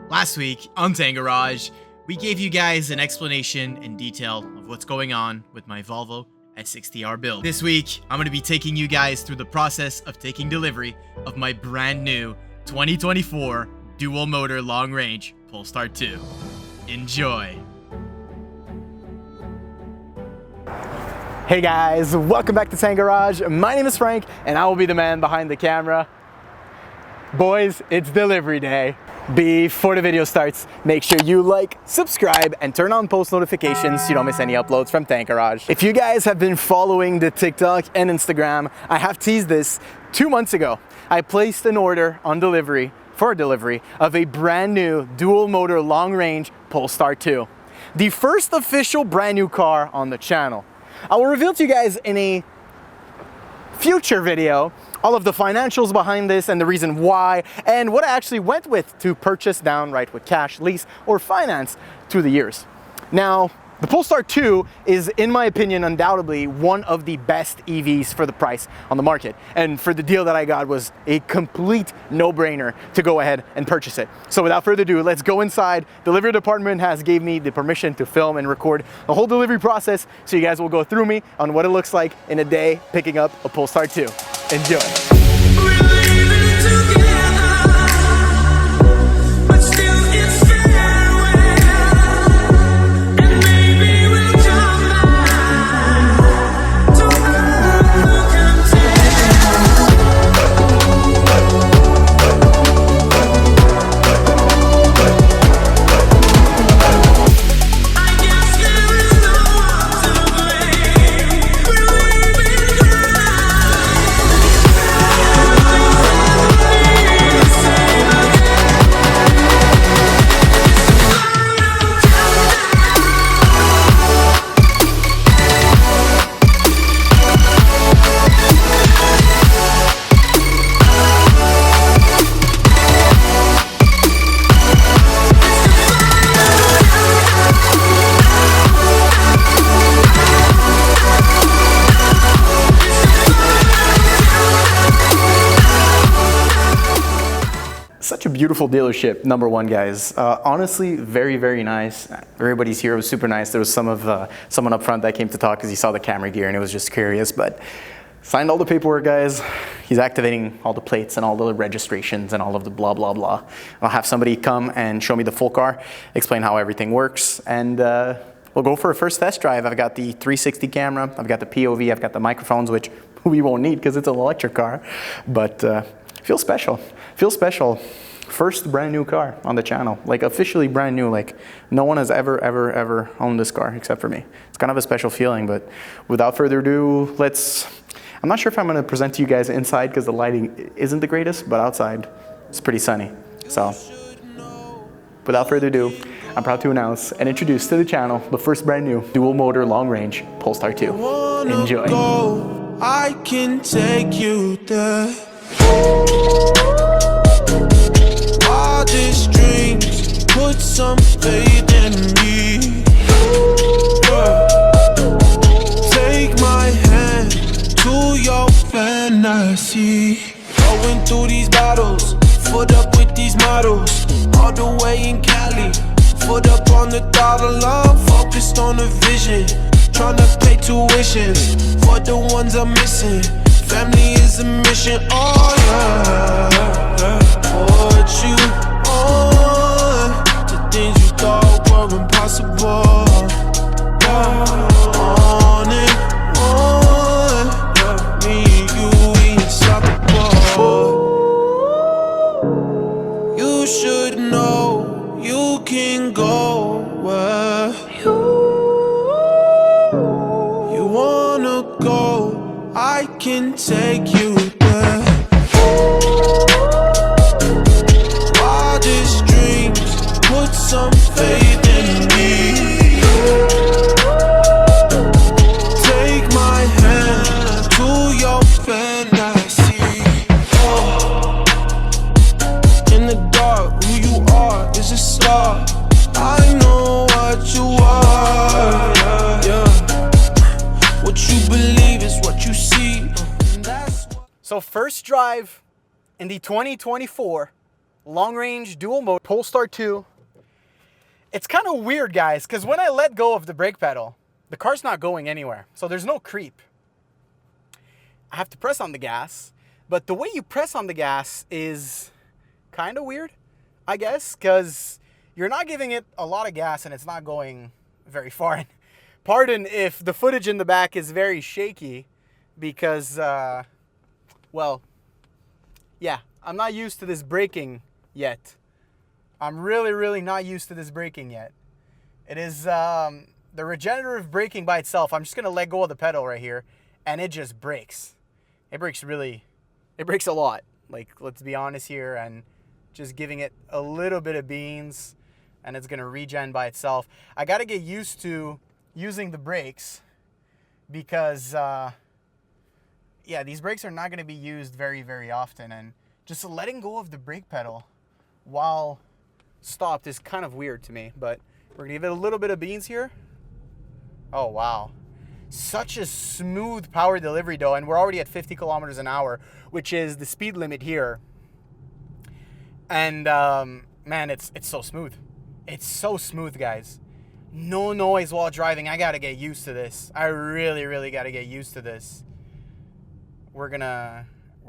Last week on Tank Garage, we gave you guys an explanation in detail of what's going on with my Volvo S60R build. This week, I'm going to be taking you guys through the process of taking delivery of my brand new 2024 dual motor long range Polestar 2. Enjoy! Hey guys, welcome back to Tank Garage. My name is Frank and I will be the man behind the camera. Boys, it's delivery day. Before the video starts, make sure you like, subscribe, and turn on post notifications so you don't miss any uploads from Tank Garage. If you guys have been following the TikTok and Instagram, I have teased this 2 months ago. I placed an order on delivery of a brand new dual motor long range Polestar 2. The first official brand new car on the channel. I will reveal to you guys in a future video all of the financials behind this and the reason why and what I actually went with to purchase downright with cash, lease, or finance through the years. Now, the Polestar 2 is, in my opinion, undoubtedly one of the best EVs for the price on the market. And for the deal that I got was a complete no-brainer to go ahead and purchase it. So without further ado, let's go inside. Delivery department has gave me the permission to film and record the whole delivery process. So you guys will go through me on what it looks like in a day picking up a Polestar 2. Enjoy. Such a beautiful dealership, number one, guys. Honestly, very, very nice. Everybody's here was super nice. There was someone up front that came to talk because he saw the camera gear and it was just curious, but signed all the paperwork, guys. He's activating all the plates and all the registrations and all of the blah, blah, blah. I'll have somebody come and show me the full car, explain how everything works, and we'll go for a first test drive. I've got the 360 camera, I've got the POV, I've got the microphones, which we won't need because it's an electric car, but feels special. Feels special. First brand new car on the channel, like officially brand new. Like no one has ever owned this car except for me. It's kind of a special feeling, but without further ado, I'm not sure if I'm going to present to you guys inside because the lighting isn't the greatest, but outside it's pretty sunny. So without further ado, I'm proud to announce and introduce to the channel the first brand new dual motor long range Polestar 2. Enjoy. I can take you there. Wildest dreams, put some faith in me. Take my hand to your fantasy. Going through these battles, foot up with these models. All the way in Cali, foot up on the dollar line. Focused on the vision, tryna pay tuition for the ones I'm missing. Family is a mission, oh yeah. Put you on to things you thought were impossible. On and on, me and you, we unstoppable. You should know you can go where you wanna go. I can take you there. Wildest dreams, put some faith in me. Take my hand to your fantasy. Oh. In the dark, who you are is a star. I know what you are. Yeah. What you believe is what you see. So first drive in the 2024 long range dual mode Polestar 2. It's kind of weird, guys, because when I let go of the brake pedal, the car's not going anywhere. So there's no creep. I have to press on the gas, but the way you press on the gas is kind of weird, I guess, because you're not giving it a lot of gas and it's not going very far. And pardon if the footage in the back is very shaky because, well, yeah, I'm not used to this braking yet. I'm really not used to this braking yet. It is the regenerative braking by itself. I'm just going to let go of the pedal right here and it just brakes. It brakes a lot. Like, let's be honest here, and just giving it a little bit of beans and it's going to regen by itself. I got to get used to using the brakes because, yeah, these brakes are not going to be used very often, and just letting go of the brake pedal while stopped is kind of weird to me, but we're going to give it a little bit of beans here. Oh, wow. Such a smooth power delivery though, and we're already at 50 kilometers an hour, which is the speed limit here. And man, it's so smooth. It's so smooth, guys. No noise while driving. I gotta get used to this. I really gotta get used to this. We're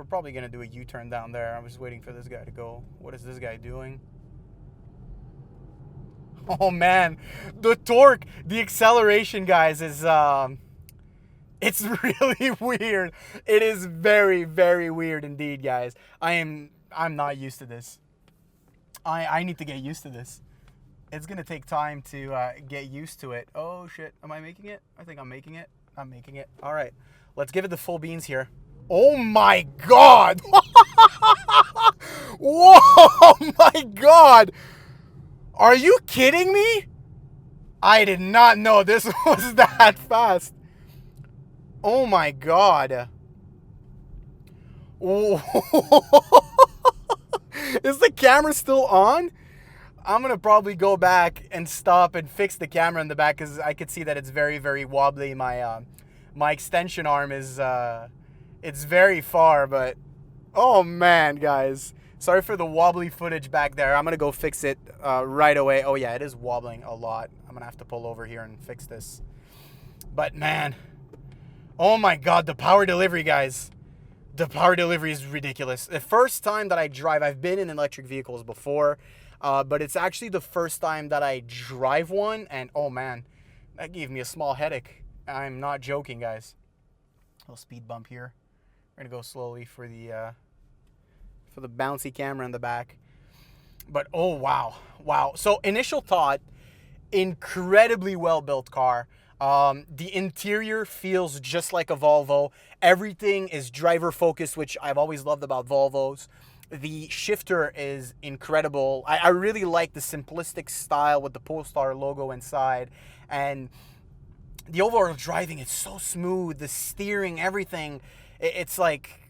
probably gonna do a U-turn down there. I was waiting for this guy to go. What is this guy doing? Oh man, the torque, the acceleration, guys, is it's really weird. It is very weird indeed, guys. I'm not used to this. I need to get used to this. It's gonna take time to get used to it. Oh shit, am I making it? I think I'm making it. I'm making it. All right, let's give it the full beans here. Oh my God! Whoa, my God! Are you kidding me? I did not know this was that fast. Oh my God. Is the camera still on? I'm going to probably go back and stop and fix the camera in the back because I could see that it's very wobbly. My extension arm is, it's very far, but oh man, guys. Sorry for the wobbly footage back there. I'm going to go fix it right away. Oh yeah, it is wobbling a lot. I'm going to have to pull over here and fix this. But man, oh my God, the power delivery, guys. The power delivery is ridiculous. The first time that I drive, I've been in electric vehicles before, but it's actually the first time that I drive one. And oh man, that gave me a small headache. I'm not joking, guys. A little speed bump here. We're going to go slowly for the bouncy camera in the back. But oh wow. So initial thought, incredibly well built car. The interior feels just like a Volvo. Everything is driver focused, which I've always loved about Volvos. The shifter is incredible. I really like the simplistic style with the Polestar logo inside, and the overall driving is so smooth. The steering, everything, it's like,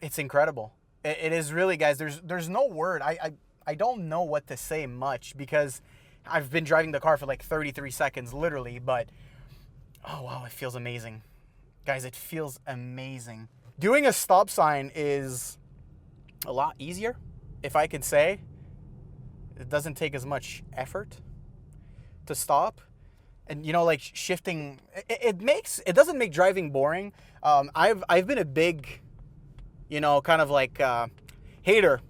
it's incredible. It is really, guys. There's no word. I don't know what to say much because I've been driving the car for like 33 seconds, literally. But oh wow, it feels amazing, guys. It feels amazing. Doing a stop sign is a lot easier, if I can say. It doesn't take as much effort to stop, and you know, like shifting. It doesn't make driving boring. I've been a big, you know, kind of like hater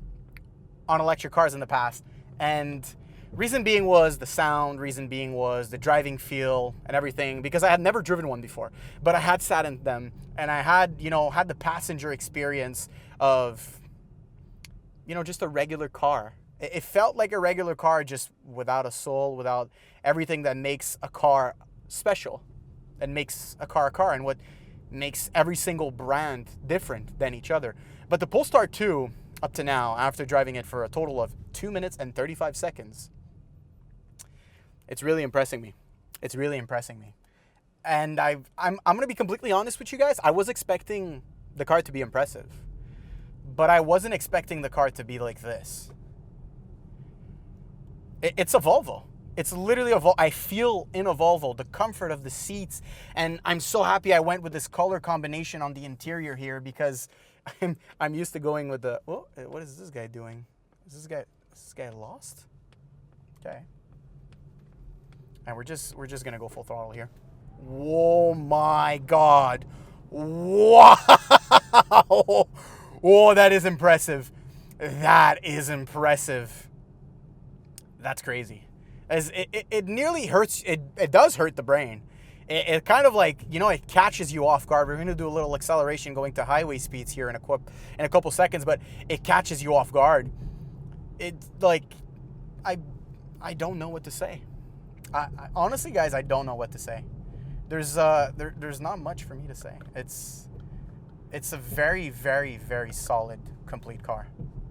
on electric cars in the past, and reason being was the sound, reason being was the driving feel and everything, because I had never driven one before, but I had sat in them and I had, you know, had the passenger experience of, you know, just a regular car. It felt like a regular car, just without a soul, without everything that makes a car special and makes a car, and what makes every single brand different than each other. But the Polestar 2, up to now, after driving it for a total of 2 minutes and 35 seconds, it's really impressing me. It's really impressing me. And I'm going to be completely honest with you guys. I was expecting the car to be impressive, but I wasn't expecting the car to be like this. It's a Volvo. It's literally a Volvo. I feel in a Volvo, the comfort of the seats, and I'm so happy I went with this color combination on the interior here because I'm used to going with the, oh, what is this guy doing? Is this guy lost? Okay. And we're just gonna go full throttle here. Oh my God. Wow. Whoa, that is impressive. That is impressive. That's crazy. As it nearly hurts. It does hurt the brain. It kind of like, you know, it catches you off guard. We're going to do a little acceleration going to highway speeds here in a couple seconds, but it catches you off guard. It's like, I don't know what to say. I honestly, guys, I don't know what to say. There's not much for me to say. It's a very, very, very solid, complete car.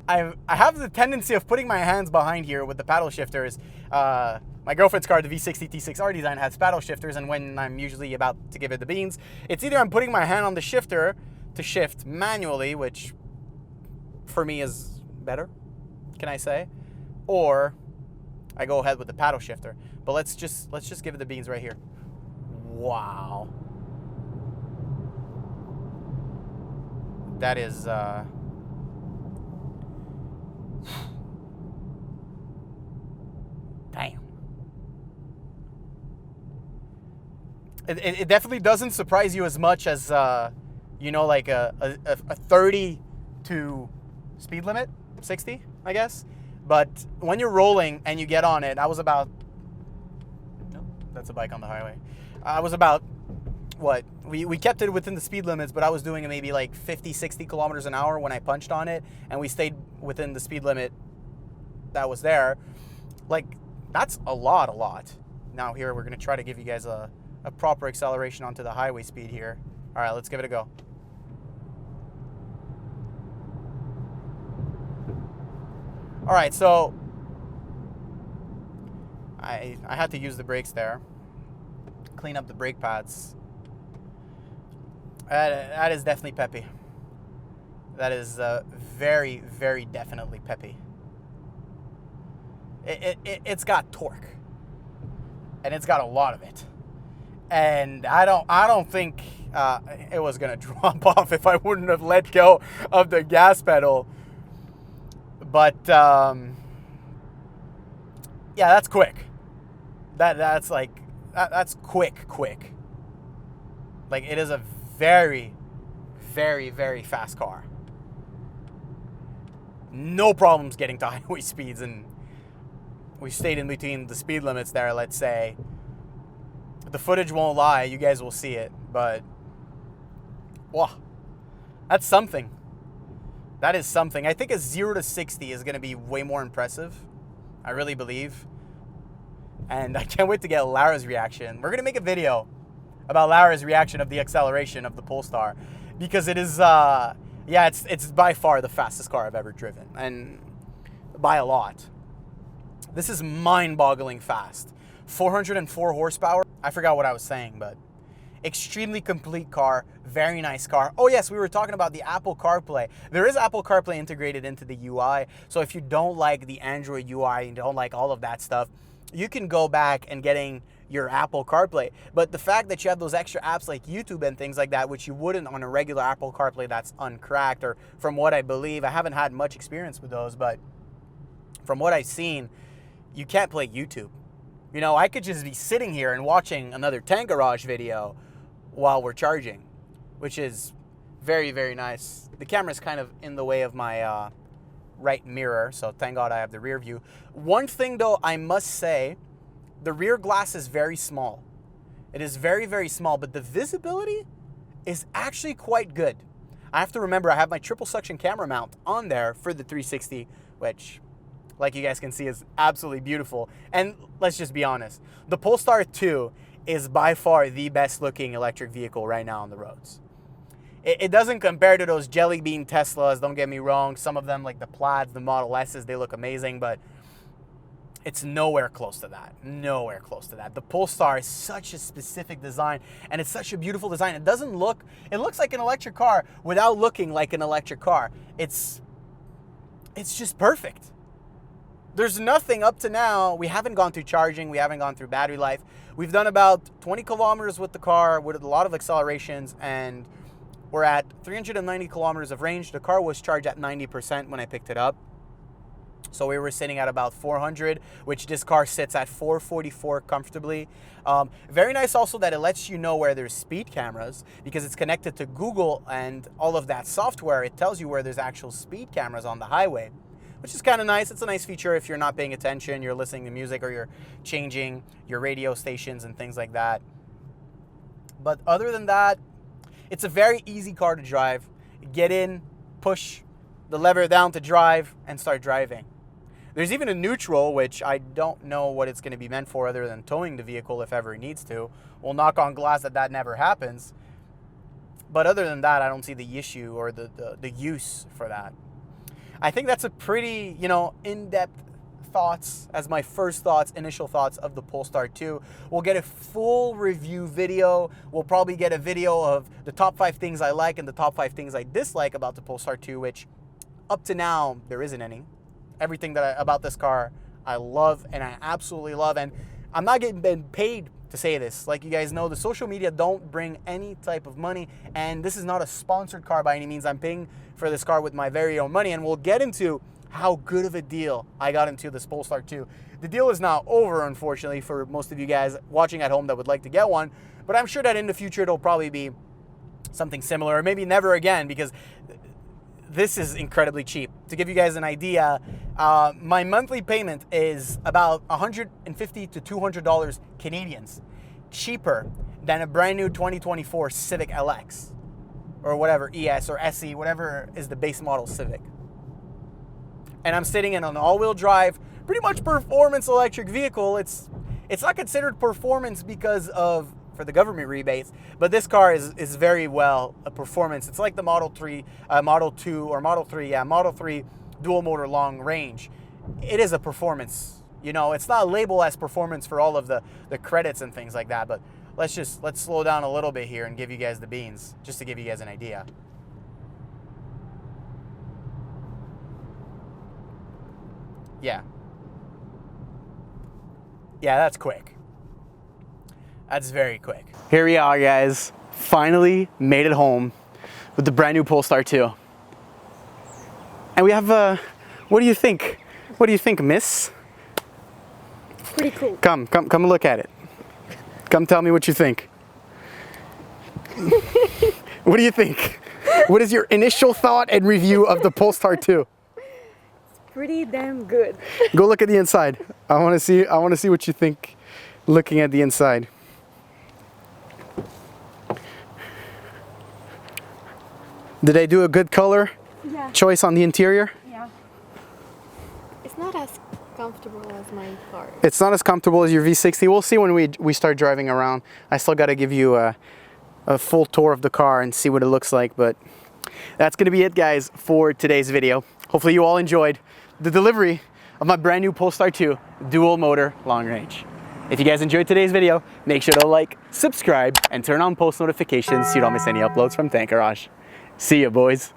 I have the tendency of putting my hands behind here with the paddle shifters. My girlfriend's car, the V60 T6R design, has paddle shifters, and when I'm usually about to give it the beans, it's either I'm putting my hand on the shifter to shift manually, which for me is better, can I say, or I go ahead with the paddle shifter. But let's just give it the beans right here. Wow. That is damn. It definitely doesn't surprise you as much as you know, like a 30 to speed limit, 60, I guess. But when you're rolling and you get on it, I was about, no, that's a bike on the highway. I was about, what, we kept it within the speed limits, but I was doing maybe like 50, 60 kilometers an hour when I punched on it, and we stayed within the speed limit that was there. Like, that's a lot. Now here, we're gonna try to give you guys a proper acceleration onto the highway speed here. All right, let's give it a go. All right, so I had to use the brakes there, clean up the brake pads. That is definitely peppy. That is very, very definitely peppy. It's got torque, and it's got a lot of it. And I don't think it was gonna drop off if I wouldn't have let go of the gas pedal. But yeah, that's quick. That's quick. Like, it is a very, very, very fast car. No problems getting to highway speeds, and we stayed in between the speed limits there, let's say. The footage won't lie, you guys will see it, but wow, that's something. That is something. I think a 0 to 60 is going to be way more impressive. I really believe. And I can't wait to get Lara's reaction. We're going to make a video about Lara's reaction of the acceleration of the Polestar, because it is, yeah, it's by far the fastest car I've ever driven, and by a lot. This is mind-boggling fast. 404 horsepower. I forgot what I was saying, but extremely complete car, very nice car. Oh yes, we were talking about the Apple CarPlay. There is Apple CarPlay integrated into the UI, so if you don't like the Android UI and don't like all of that stuff, you can go back and getting your Apple CarPlay. But the fact that you have those extra apps like YouTube and things like that, which you wouldn't on a regular Apple CarPlay that's uncracked, or from what I believe, I haven't had much experience with those, but from what I've seen, you can't play YouTube. You know, I could just be sitting here and watching another Tank Garage video while we're charging, which is very, very nice. The camera's kind of in the way of my right mirror, so thank God I have the rear view. One thing though, I must say, the rear glass is very small. It is very, very small, but the visibility is actually quite good. I have to remember I have my triple suction camera mount on there for the 360, which, like you guys can see, is absolutely beautiful. And let's just be honest, the Polestar 2 is by far the best looking electric vehicle right now on the roads. It doesn't compare to those jelly bean Teslas, don't get me wrong. Some of them, like the Plaids, the Model S's, they look amazing, but it's nowhere close to that. Nowhere close to that. The Polestar is such a specific design, and it's such a beautiful design. It doesn't look, it looks like an electric car without looking like an electric car. It's just perfect. There's nothing up to now. We haven't gone through charging. We haven't gone through battery life. We've done about 20 kilometers with the car with a lot of accelerations, and we're at 390 kilometers of range. The car was charged at 90% when I picked it up. So we were sitting at about 400, which this car sits at 444 comfortably. Very nice also that it lets you know where there's speed cameras, because it's connected to Google and all of that software. It tells you where there's actual speed cameras on the highway, which is kind of nice. It's a nice feature if you're not paying attention, you're listening to music, or you're changing your radio stations and things like that. But other than that, it's a very easy car to drive. Get in, push the lever down to drive, and start driving. There's even a neutral, which I don't know what it's going to be meant for other than towing the vehicle if ever it needs to. We'll knock on glass that never happens. But other than that, I don't see the issue or the use for that. I think that's a pretty, in-depth thoughts, as my first thoughts, initial thoughts of the Polestar 2. We'll get a full review video. We'll probably get a video of the top 5 things I like and the top 5 things I dislike about the Polestar 2, which up to now, there isn't any. Everything about this car I love, and I absolutely love, and I'm not getting paid to say this. Like you guys know, the social media don't bring any type of money, and this is not a sponsored car by any means. I'm paying for this car with my very own money, and we'll get into how good of a deal I got into this Polestar 2. The deal is now over, unfortunately, for most of you guys watching at home that would like to get one, but I'm sure that in the future it'll probably be something similar, or maybe never again, because this is incredibly cheap. To give you guys an idea, my monthly payment is about $150 to $200 Canadians, cheaper than a brand new 2024 Civic LX, or whatever, ES or SE, whatever is the base model Civic. And I'm sitting in an all-wheel drive, pretty much performance electric vehicle. It's not considered performance because of for the government rebates, but this car is very well a performance. It's like the Model 3, Model 2, or Model 3, Model 3 dual motor long range. It is a performance. It's not labeled as performance for all of the credits and things like that, but let's slow down a little bit here and give you guys the beans, just to give you guys an idea. Yeah, that's quick. That's very quick. Here we are, guys. Finally made it home with the brand new Polestar 2. And we have what do you think? What do you think, miss? Pretty cool. Come look at it. Come tell me what you think. What do you think? What is your initial thought and review of the Polestar 2? Pretty damn good. Go look at the inside. I want to see what you think looking at the inside. Did they do a good color choice on the interior? Yeah. It's not as comfortable as my car. It's not as comfortable as your V60. We'll see when we start driving around. I still got to give you a full tour of the car and see what it looks like. But that's going to be it, guys, for today's video. Hopefully you all enjoyed the delivery of my brand new Polestar 2 dual motor long range. If you guys enjoyed today's video, make sure to like, subscribe, and turn on post notifications so you don't miss any uploads from Tank Garage. See ya, boys.